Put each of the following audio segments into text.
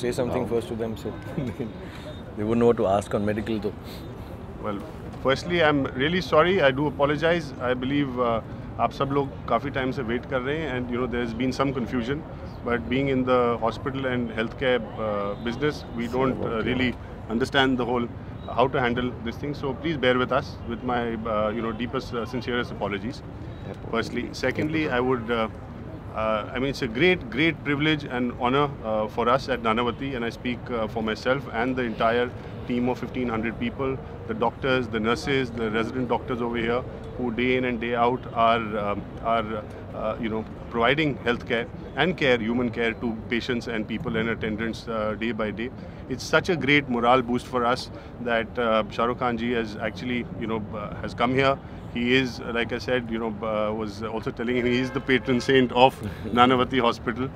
say something first to them, so they wouldn't know what to ask on medical though. Well, firstly, I'm really sorry. I do apologize. I believe आप सब लोग काफ़ी time से wait कर रहे हैं, and there's been some confusion. But being in the hospital and healthcare business, we don't really understand the whole how to handle this thing. So please bear with us. With my deepest, sincerest apologies. Firstly, secondly, I would. I mean, it's a great privilege and honor for us at Nanavati, and I speak for myself and the entire team of 1,500 people, the doctors, the nurses, the resident doctors over here, who day in and day out are providing health care and human care to patients and people and attendants day by day. It's such a great morale boost for us that Shah Rukh Khan ji has actually has come here. He is, like I said, was also telling him he is the patron saint of Nanavati Hospital.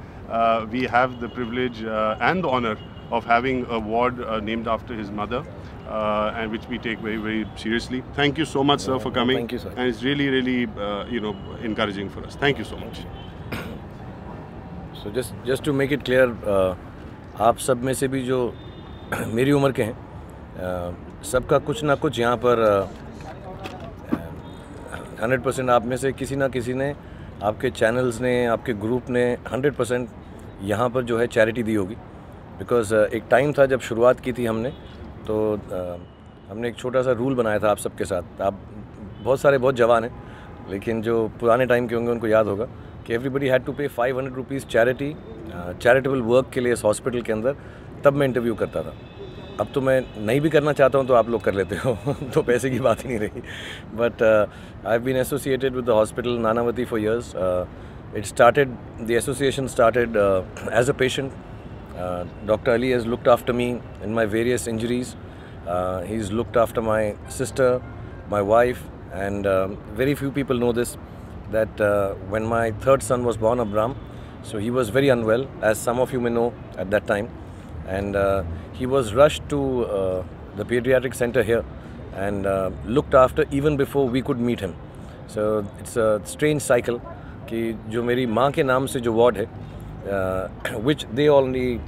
We have the privilege and the honor of having a ward named after his mother, and which we take very seriously. Thank you so much, sir, for coming. Thank you, sir. And it's really encouraging for us. Thank you so much. So just to make it clear, आप सब में से भी जो मेरी उम्र के हैं, सबका कुछ ना कुछ यहाँ पर 100% आप में से किसी ना किसी ने, आपके चैनल्स ने, आपके ग्रुप ने 100% यहाँ पर जो है चैरिटी दी होगी. बिकॉज़ एक टाइम था जब शुरुआत की थी हमने, तो हमने एक छोटा सा रूल बनाया था आप सबके साथ. आप बहुत सारे बहुत जवान हैं, लेकिन जो पुराने टाइम के होंगे उनको याद होगा कि एवरीबडी हैड टू पे 500 रुपीज़ चैरिटेबल वर्क के लिए इस हॉस्पिटल के अंदर. तब मैं इंटरव्यू करता था. अब तो मैं नहीं भी करना चाहता हूँ तो आप लोग कर लेते हो तो पैसे की बात ही नहीं रही. But I have been associated with the hospital Nanavati for years. It started, the association started as a patient. Dr. Ali has looked after me in my various injuries. He's looked after my sister, my wife, and very few people know this, that when my third son was born, Abram, so he was very unwell, as some of you may know at that time, and he was rushed to the pediatric center here and looked after even before we could meet him. So it's a strange cycle कि जो मेरी माँ के नाम से जो ward है, which they all need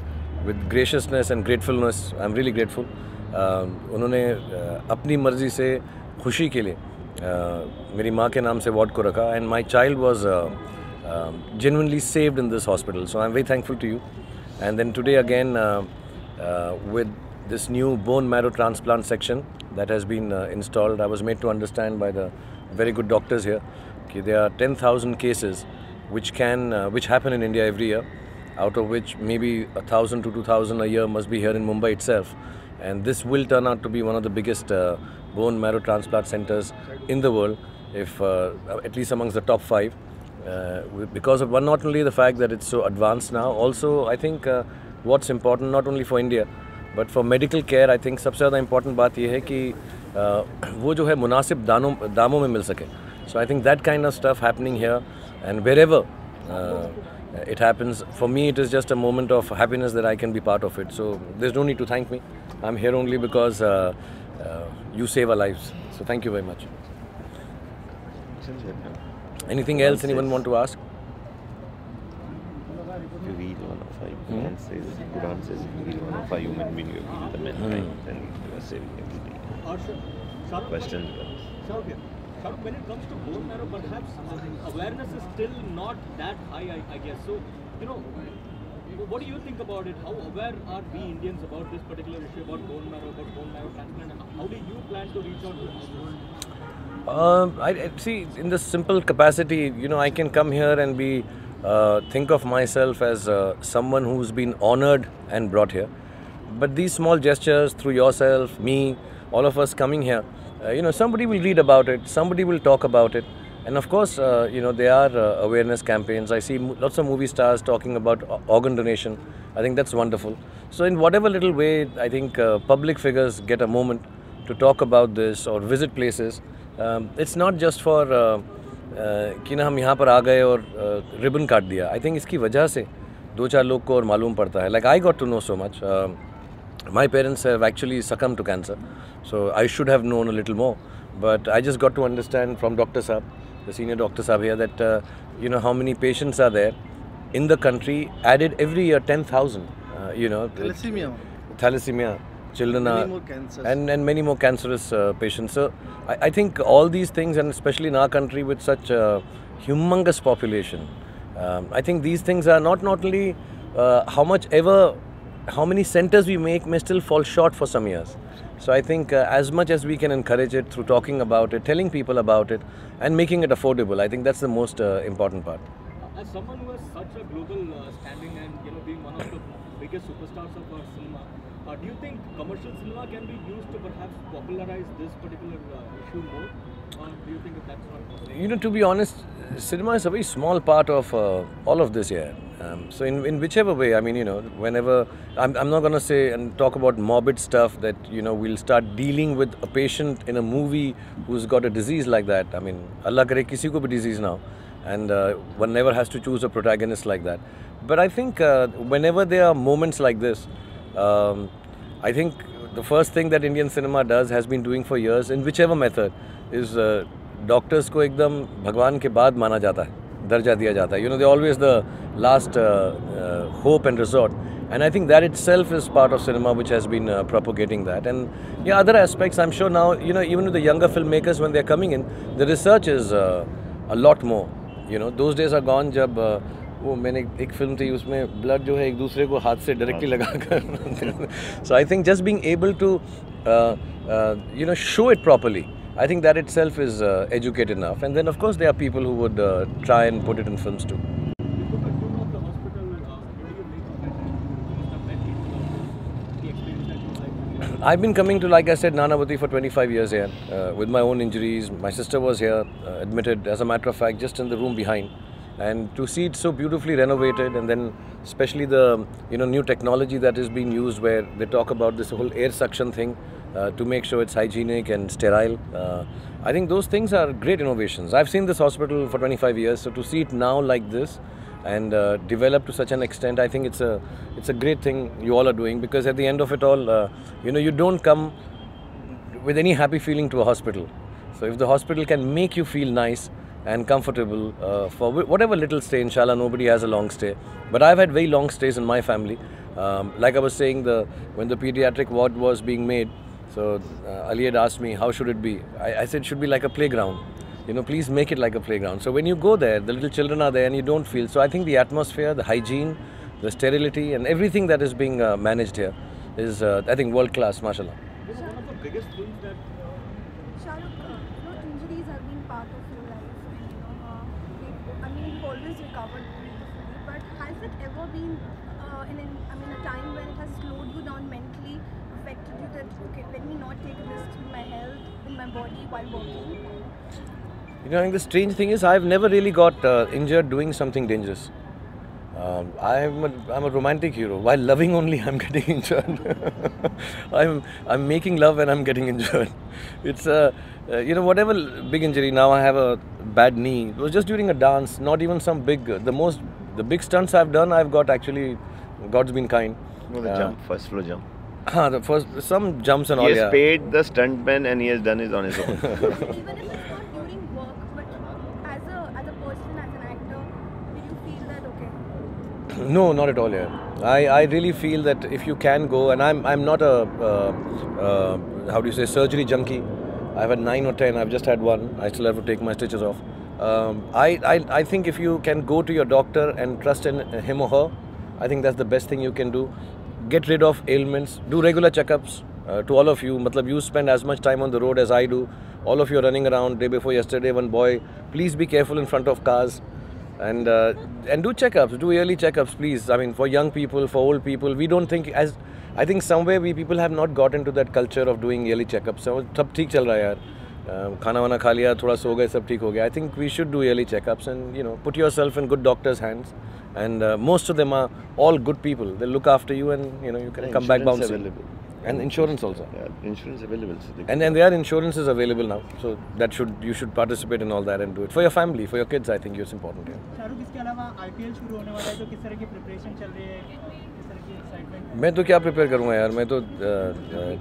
with graciousness and gratefulness. I'm really grateful. उन्होंने अपनी मर्ज़ी से खुशी के लिए मेरी माँ के नाम से वार्ड को रखा, and my child was genuinely saved in this hospital. So I'm very thankful to you. And then today again with this new bone marrow transplant section that has been installed, I was made to understand by the very good doctors here that there are 10,000 cases which happen in India every year, out of which maybe 1,000 to 2,000 a year must be here in Mumbai itself. And this will turn out to be one of the biggest bone marrow transplant centers in the world, if at least amongst the top 5. Because of not only the fact that it's so advanced now, also I think what's important not only for India but for medical care, I think सबसे ज़्यादा important बात ये है कि वो जो है मुनासिब दामों में मिल सके. So I think that kind of stuff happening here, and wherever it happens, for me it is just a moment of happiness that I can be part of it. So there's no need to thank me. I'm here only because you save our lives. So thank you very much. Anything else anyone want to ask? If you read one of our Quran says, if you read one of our human being, you heal the mankind, then you are saving everything. Questions? When it comes to bone marrow, perhaps awareness is still not that high, I guess. So, what do you think about it? How aware are we Indians about this particular issue, about bone marrow transplant? How do you plan to reach out to this? I see, in the simple capacity, I can come here and think of myself as someone who's been honored and brought here. But these small gestures through yourself, me, all of us coming here, somebody will read about it, somebody will talk about it. And of course, there are awareness campaigns. I see lots of movie stars talking about organ donation. I think that's wonderful. So in whatever little way, I think public figures get a moment to talk about this or visit places. It's not just for कि ना हम यहाँ पर आ गए और ribbon काट दिया. I think इसकी वजह से 2-4 लोग को और मालूम पड़ता है. Like I got to know so much. My parents have actually succumbed to cancer, so I should have known a little more. But I just got to understand from Dr. Saab, the senior Dr. Saab here, that how many patients are there in the country. Added every year 10,000. thalassemia, children Many are, more cancers. and many more cancerous patients. So I think all these things, and especially in our country with such a humongous population, I think these things are not only how many centers we make may still fall short for some years. So I think as much as we can encourage it through talking about it, telling people about it, and making it affordable, I think that's the most important part. As someone who has such a global standing and being one of the biggest superstars of our cinema, do you think commercial cinema can be used to perhaps popularize this particular issue more, or do you think that that's not possible? To be honest, cinema is a very small part of all of this here. So in whichever way, I mean, whenever, I'm not going to say and talk about morbid stuff that, we'll start dealing with a patient in a movie who's got a disease like that. I mean, Allah kare kisi ko bhi disease now. And one never has to choose a protagonist like that. But I think whenever there are moments like this, I think the first thing that Indian cinema does, has been doing for years, in whichever method, is doctors को एकदम भगवान के बाद माना जाता है, दर्जा दिया जाता है. They're always the last hope and resort. And I think that itself is part of cinema which has been propagating that. And other aspects, I'm sure now, even with the younger filmmakers, when they're coming in, the research is a lot more. Those days are gone जब वो मैंने एक film थी उसमें blood जो है एक दूसरे को हाथ से डायरेक्टली लगाकर. So I think just being able to show it properly, I think that itself is educate enough. And then of course there are people who would try and put it in films too. I've been coming to, like I said, Nanavati for 25 years here with my own injuries. My sister was here, admitted, as a matter of fact, just in the room behind. And to see it so beautifully renovated, and then especially the new technology that is being used, where they talk about this whole air suction thing to make sure it's hygienic and sterile. I think those things are great innovations. I've seen this hospital for 25 years, so to see it now like this and develop to such an extent, I think it's a great thing you all are doing, because at the end of it all, you don't come with any happy feeling to a hospital. So if the hospital can make you feel nice and comfortable for whatever little stay, inshallah nobody has a long stay, but I've had very long stays in my family. Like I was saying, when the pediatric ward was being made, so Ali had asked me how should it be. I said it should be like a playground. Please make it like a playground. So when you go there, the little children are there and you don't feel. So I think the atmosphere, the hygiene, the sterility and everything that is being managed here is, I think, world class, mashallah. This is one of the biggest things that... Injuries have been part of your life. And, you've always recovered beautifully. But has it ever been a time when it has slowed you down mentally, affected you that, okay, let me not take a risk in my health, in my body while working? I think the strange thing is I've never really got injured doing something dangerous. I'm a romantic hero. While loving only, I'm getting injured. I'm making love and I'm getting injured. It's whatever big injury. Now I have a bad knee. It was just during a dance, not even some big. The big stunts I've done, I've got actually. God's been kind. No, the jump, first floor jump. Some jumps and all. He has paid the stuntman and he has done it on his own. Even if it's not during work, but as a person, as an actor, did you feel that okay? No, not at all. I really feel that if you can go, and I'm not a how do you say, surgery junkie. I've had 9 or 10. I've just had one. I still have to take my stitches off. I think if you can go to your doctor and trust in him or her, I think that's the best thing you can do. Get rid of ailments. Do regular checkups. To all of you, you spend as much time on the road as I do. All of you are running around. Day before yesterday, one boy. Please be careful in front of cars, and do checkups. Do yearly checkups, please. I mean, for young people, for old people, we don't think as. I think somewhere people have not got into that culture of doing yearly checkups. So, सब ठीक चल रहा है यार. खाना वाना खा लिया, थोड़ा सो गए, सब ठीक हो गया. I think we should do yearly checkups and put yourself in good doctors' hands. And most of them are all good people. They look after you, and you can come back bouncing. Available. And insurance also. Yeah, insurance available. So And there are insurances available now. So you should participate in all that and do it for your family, for your kids. I think it's important. Shahrukh, इसके अलावा IPL शुरू होने वाला है, तो किस तरह की प्रिपरेशन चल रही है, किस तरह की एक्साइटमेंट? मैं तो क्या प्रिपेयर करूँगा यार. मैं तो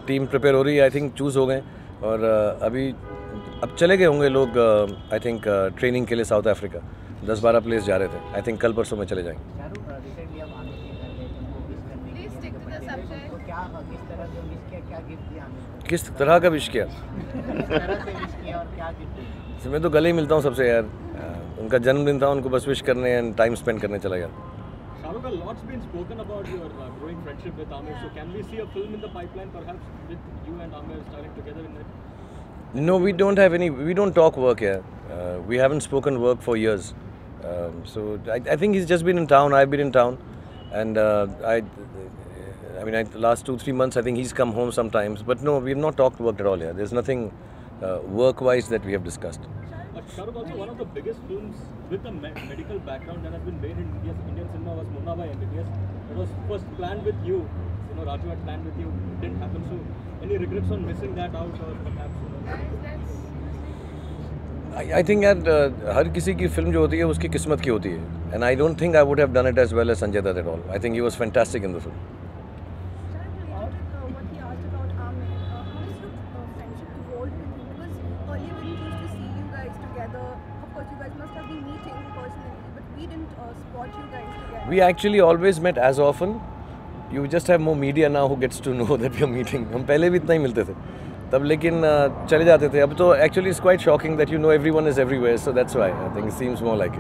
टीम प्रिपेयर हो रही है. आई थिंक चूज़ हो गए और अभी अब चले गए होंगे लोग. आई थिंक ट्रेनिंग के लिए साउथ अफ्रीका 10-12 प्लेस जा रहे थे. आई थिंक कल परसों में चले जाएंगे. the subject. तो क्या किस तरह से विश किया, क्या गिफ्ट दिया हमें, किस तरह का विश किया? किस तरह से विश किया और क्या गिफ्ट दिया? मैं तो गले ही मिलता हूँ सबसे यार। उनका जन्मदिन था, उनको बस विश करने एंड टाइम स्पेंड करने चला गया। Shahrukh, a lot's been spoken about your growing friendship with Aamir. So can we see a film in the pipeline, perhaps, with you and Aamir starring together in it? No, we don't have any. We don't talk work here. We haven't spoken work for years. So I think he's just been in town. I've been in town, and the last 2-3 months, I think he's come home sometimes. But no, we've not talked work at all here. There's nothing work-wise that we have discussed. But Shahrukh, also one of the biggest films with a medical background that has been made in Indian cinema was Munna Bhai MBBS. It was first planned with you. You know, Raju had planned with you. It didn't happen. So, any regrets on missing that out, or perhaps? I think that हर किसी की film जो होती है उसकी किस्मत की होती है. And I don't think I would have done it as well as Sanjay Dutt at all. I think he was fantastic in the film. Related to what he asked about Aamir, how does your friendship evolve with him? Because earlier we used to see you guys together. Of course, you guys must have been meeting personally, but we didn't spot you guys together. We actually always met as often. You just have more media now who gets to know that we are meeting. हम पहले भी इतना ही मिलते थे तब, लेकिन चले जाते थे. अब तो actually it's quite shocking that you know everyone is everywhere. So that's why I think it seems more like it.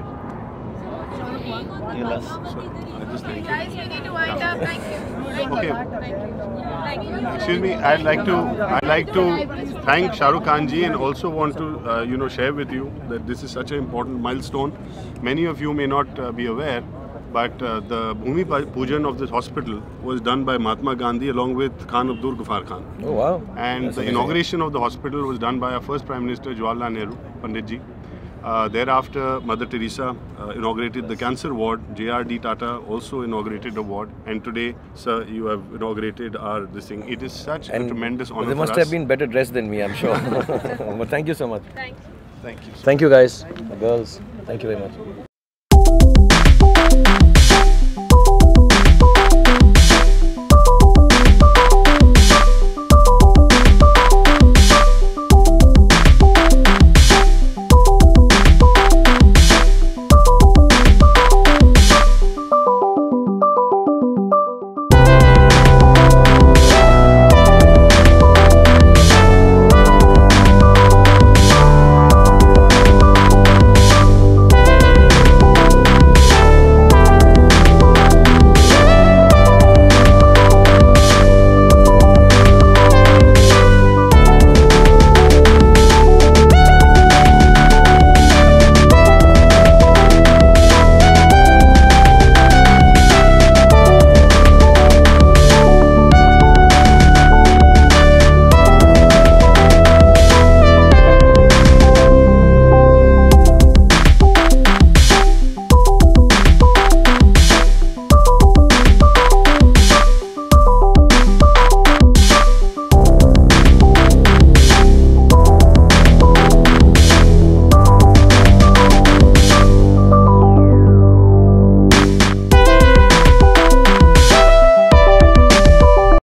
Guys, we need to wind up. Thank you. Okay. Thank you. Excuse me, I'd like to thank Shah Rukh Khan ji, and also want to share with you that this is such an important milestone. Many of you may not be aware, but the Bhumi Pujan of this hospital was done by Mahatma Gandhi along with Khan Abdul Ghaffar Khan. Oh wow! And That's the amazing. inauguration of the hospital was done by our first Prime Minister Jawaharlal Nehru, Pandit ji. Thereafter, Mother Teresa inaugurated the cancer ward. J.R.D. Tata also inaugurated a ward. And today, sir, you have inaugurated this thing. It is such a tremendous honor for us. They must have been better dressed than me, I'm sure. But thank you so much. Thanks. Thank you. Thank you guys, girls. Thank you very much.